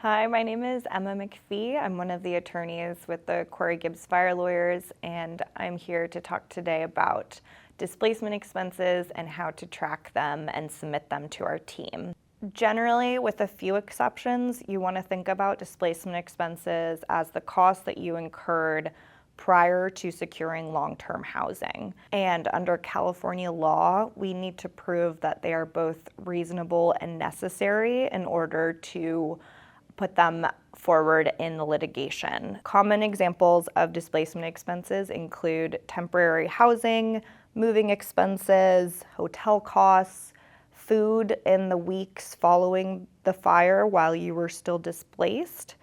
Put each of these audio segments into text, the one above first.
Hi, my name is Emma MacPhee. I'm one of the attorneys with the Gibbs Fire Lawyers, and I'm here to talk today about displacement expenses and how to track them and submit them to our team. Generally, with a few exceptions, you want to think about displacement expenses as the cost that you incurred prior to securing long-term housing. And under California law, we need to prove that they are both reasonable and necessary in order to put them forward in the litigation. Common examples of displacement expenses include temporary housing, moving expenses, hotel costs, food in the weeks following the fire while you were still displaced.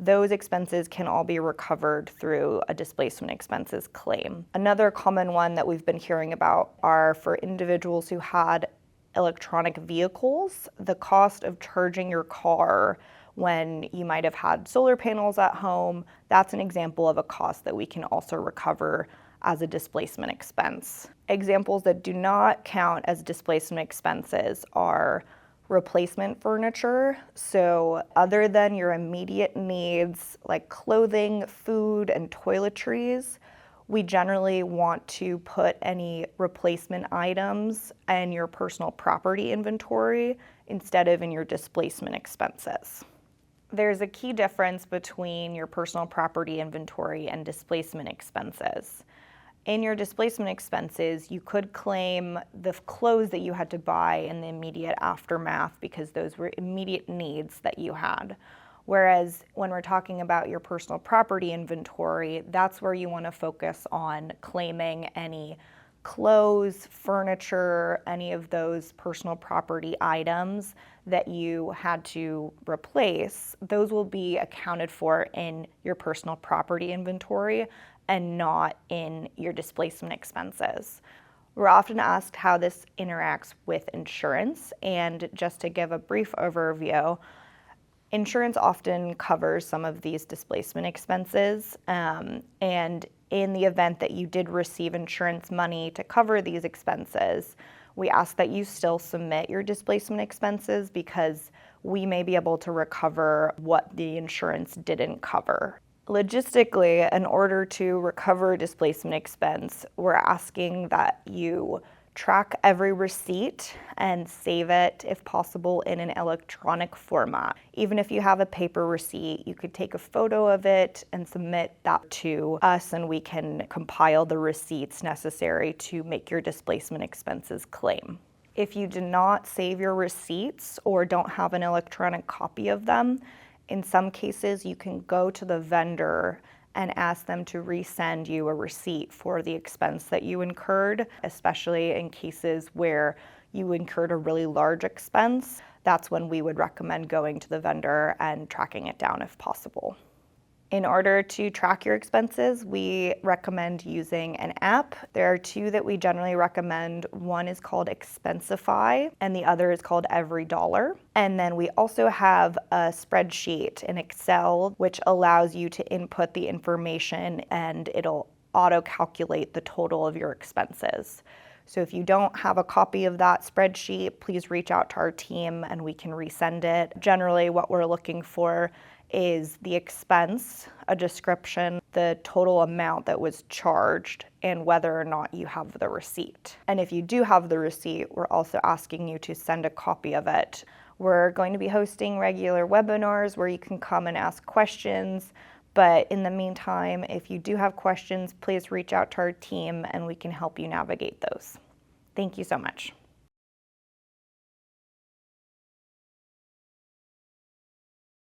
Those expenses can all be recovered through a displacement expenses claim. Another common one that we've been hearing about are for individuals who had electronic vehicles. The cost of charging your car when you might have had solar panels at home, that's an example of a cost that we can also recover as a displacement expense. Examples that do not count as displacement expenses are replacement furniture. So other than your immediate needs like clothing, food, and toiletries, we generally want to put any replacement items in your personal property inventory instead of in your displacement expenses. There's a key difference between your personal property inventory and displacement expenses. In your displacement expenses, you could claim the clothes that you had to buy in the immediate aftermath because those were immediate needs that you had. Whereas when we're talking about your personal property inventory, that's where you want to focus on claiming any clothes, furniture, any of those personal property items that you had to replace. Those will be accounted for in your personal property inventory and not in your displacement expenses. We're often asked how this interacts with insurance, and just to give a brief overview, insurance often covers some of these displacement expenses, and in the event that you did receive insurance money to cover these expenses, we ask that you still submit your displacement expenses because we may be able to recover what the insurance didn't cover. Logistically, in order to recover displacement expense, we're asking that you track every receipt and save it, if possible, in an electronic format. Even if you have a paper receipt, you could take a photo of it and submit that to us, and we can compile the receipts necessary to make your displacement expenses claim. If you do not save your receipts or don't have an electronic copy of them, in some cases you can go to the vendor and ask them to resend you a receipt for the expense that you incurred, especially in cases where you incurred a really large expense. That's when we would recommend going to the vendor and tracking it down if possible. In order to track your expenses, we recommend using an app. There are two that we generally recommend. One is called Expensify, and the other is called Every Dollar. And then we also have a spreadsheet in Excel, which allows you to input the information and it'll auto-calculate the total of your expenses. So if you don't have a copy of that spreadsheet, please reach out to our team and we can resend it. Generally, what we're looking for is the expense, a description, the total amount that was charged, and whether or not you have the receipt. And if you do have the receipt, we're also asking you to send a copy of it. We're going to be hosting regular webinars where you can come and ask questions. But in the meantime, if you do have questions, please reach out to our team and we can help you navigate those. Thank you so much.